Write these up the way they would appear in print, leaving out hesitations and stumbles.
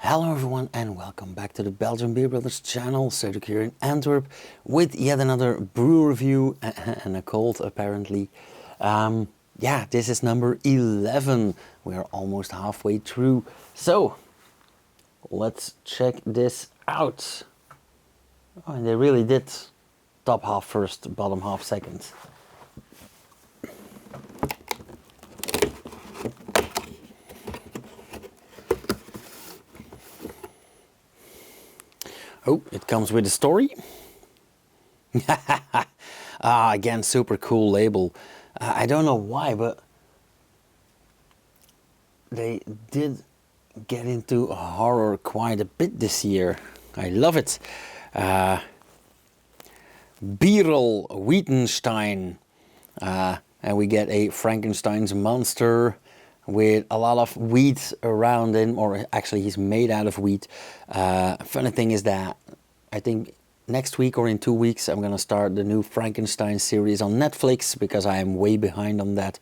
Hello everyone and welcome back to the Belgian Beer Brothers channel. Cedric here in Antwerp with yet another brew review and a cold apparently. Yeah, this is number 11. We are almost halfway through. So let's check this out. Oh, and they really did top half first, bottom half second. Oh, it comes with a story. Again, super cool label. I don't know why, but they did get into horror quite a bit this year. I love it. Bierol, Wheatenstein. And we get a Frankenstein's monster with a lot of wheat around him, or actually he's made out of wheat. Funny thing is that I think next week or in 2 weeks I'm gonna start the new Frankenstein series on Netflix because I am way behind on that.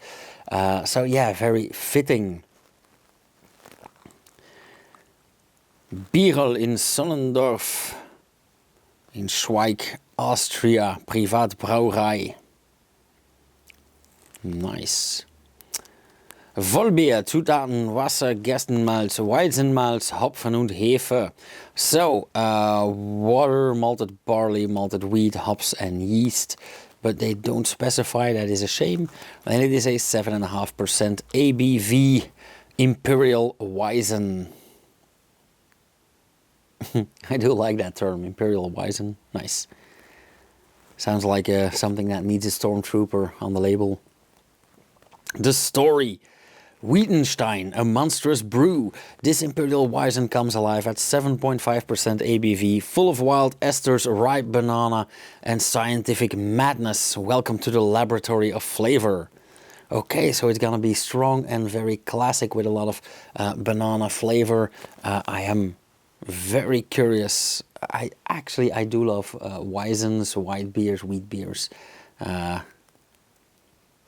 So yeah, very fitting. Bierol in Sonnendorf in Schweig, Austria, Privatbrauerei. Nice. Vollbier, Zutaten, Wasser, Gerstenmalz, Weizenmalz, Hopfen und Hefe. So, water, malted barley, malted wheat, hops and yeast. But they don't specify, that is a shame. And it is a 7.5% ABV Imperial Weizen. I do like that term, Imperial Weizen. Nice. Sounds like something that needs a stormtrooper on the label. The story. Wheatenstein, a monstrous brew. This Imperial Weizen comes alive at 7.5% ABV, full of wild esters, ripe banana and scientific madness. Welcome to the laboratory of flavor. Okay, so it's gonna be strong and very classic with a lot of banana flavor. I am very curious. I do love Weizens, white beers, wheat beers.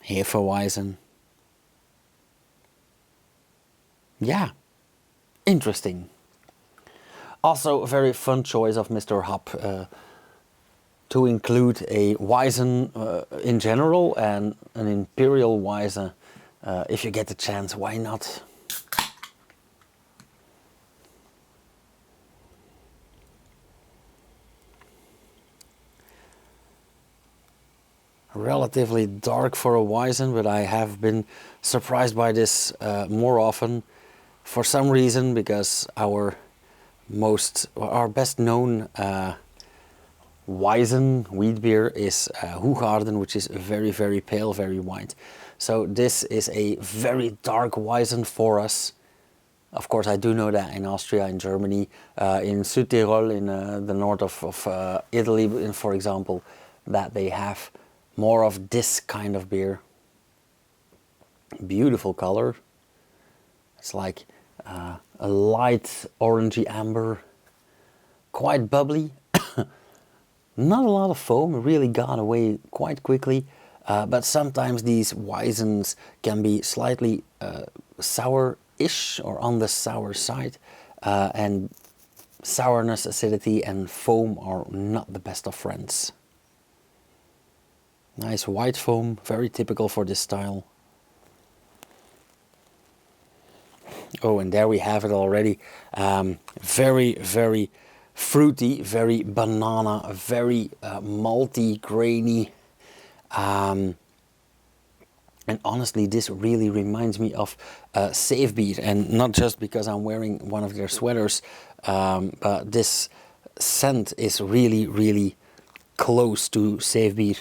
Hefeweizen. Yeah, interesting. Also a very fun choice of Mr. Hop to include a Weizen in general and an Imperial Weizen. If you get the chance, why not? Relatively dark for a Weizen, but I have been surprised by this more often. For some reason, because our best known Weizen wheat beer is Hoegaarden, which is very, very pale, very white. So this is a very dark Weizen for us. Of course, I do know that in Austria, in Germany, in Tirol, in the north of Italy, for example, that they have more of this kind of beer. Beautiful color. It's like a light orangey amber, quite bubbly. Not a lot of foam, really got away quite quickly. But sometimes these Weizens can be slightly sour-ish or on the sour side. And sourness, acidity and foam are not the best of friends. Nice white foam, very typical for this style. Oh, and there we have it already. Very, very fruity, very banana, very malty, grainy. And honestly, this really reminds me of Safe Beer. And not just because I'm wearing one of their sweaters, but this scent is really, really close to Safe Beer.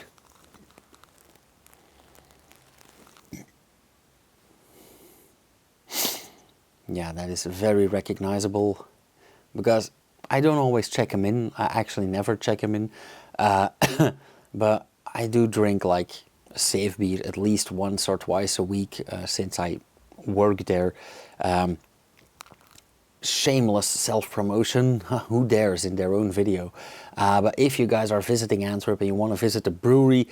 Yeah, that is very recognizable, because I don't always check them in. I actually never check them in, but I do drink like Safe Beer at least once or twice a week since I work there. Shameless self-promotion, who dares in their own video. But if you guys are visiting Antwerp and you want to visit the brewery,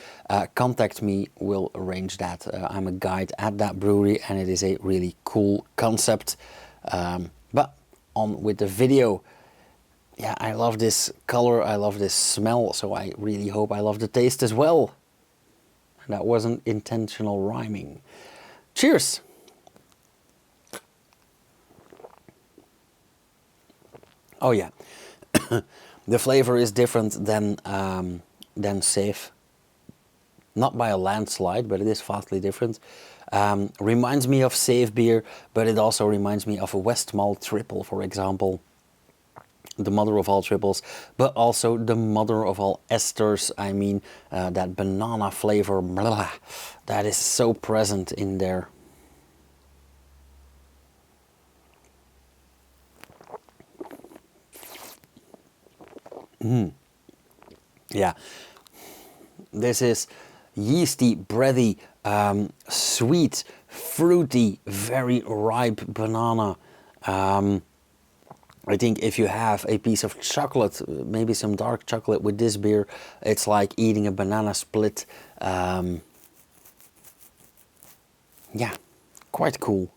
contact me, we'll arrange that. I'm a guide at that brewery and it is a really cool concept. But on with the video. Yeah, I love this color, I love this smell, so I really hope I love the taste as well. That wasn't intentional rhyming. Cheers! Oh yeah, the flavor is different than Safe. Not by a landslide, but it is vastly different. Reminds me of Safe beer, but it also reminds me of a Westmalle triple, for example. The mother of all triples, but also the mother of all esters. I mean, that banana flavor, blah, that is so present in there. Yeah, this is yeasty, breathy, sweet, fruity, very ripe banana. I think if you have a piece of chocolate, maybe some dark chocolate with this beer, it's like eating a banana split. Yeah, quite cool.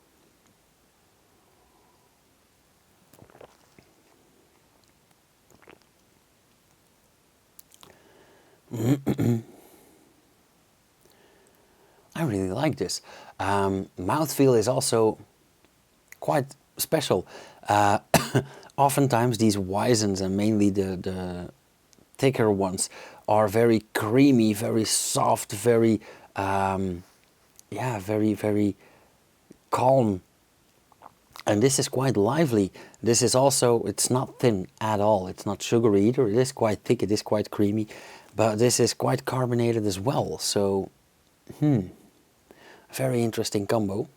I really like this. Mouthfeel is also quite special. Oftentimes these Weizens, and mainly the thicker ones, are very creamy, very soft, very, yeah, very calm. And this is quite lively. This is also, it's not thin at all. It's not sugary either. It is quite thick, it is quite creamy. But this is quite carbonated as well. So, very interesting combo.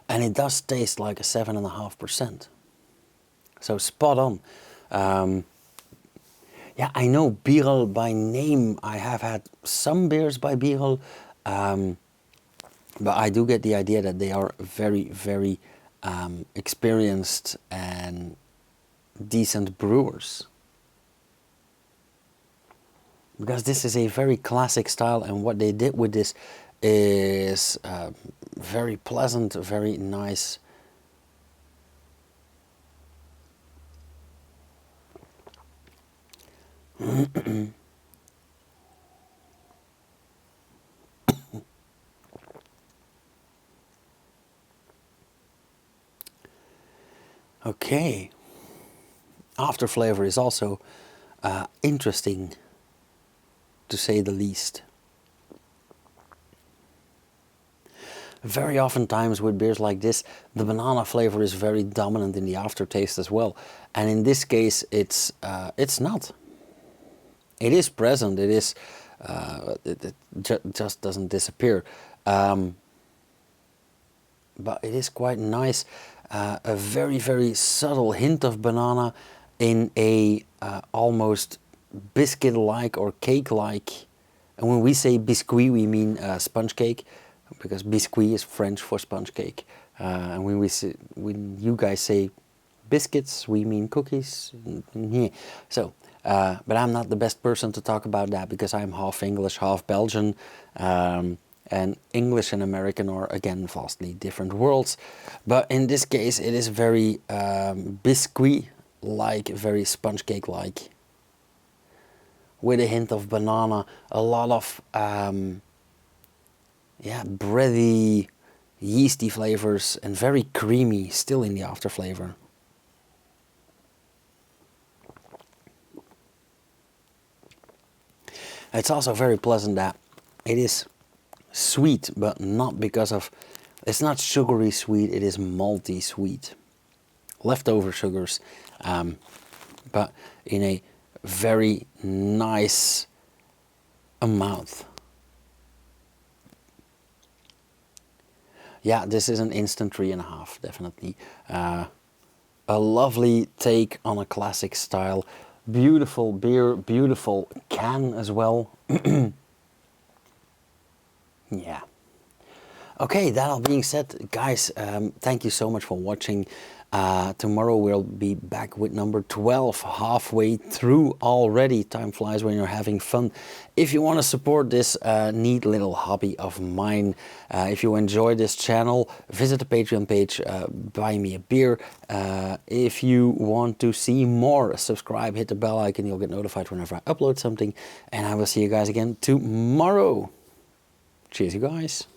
And it does taste like a 7.5%. So spot on. Yeah, I know Bierol by name. I have had some beers by Bierol. But I do get the idea that they are very experienced and decent brewers. Because this is a very classic style, and what they did with this is very pleasant, very nice. Okay. After flavor is also interesting, to say the least. Very often times with beers like this, the banana flavor is very dominant in the aftertaste as well. And in this case, it's not. It is present. It is. It just doesn't disappear. But it is quite nice. A very subtle hint of banana in a almost biscuit-like or cake-like. And when we say biscuit, we mean sponge cake, because biscuit is French for sponge cake. And when you guys say biscuits, we mean cookies. So, but I'm not the best person to talk about that, because I'm half English, half Belgian. And English and American are, again, vastly different worlds. But in this case, it is very biscuit-like, very sponge cake-like, with a hint of banana, a lot of yeah, breathy, yeasty flavors, and very creamy still in the after flavor. It's also very pleasant that it is sweet, but not because of, it's not sugary sweet, it is malty sweet. Leftover sugars, but in a very nice amount. Yeah, this is an instant 3.5, definitely. A lovely take on a classic style. Beautiful beer, beautiful can as well. Yeah. Okay, that all being said, guys, thank you so much for watching. Tomorrow we'll be back with number 12, halfway through already. Time flies when you're having fun. If you want to support this neat little hobby of mine, if you enjoy this channel, visit the Patreon page, buy me a beer. If you want to see more, subscribe, hit the bell icon, you'll get notified whenever I upload something. And I will see you guys again tomorrow. Cheers, you guys.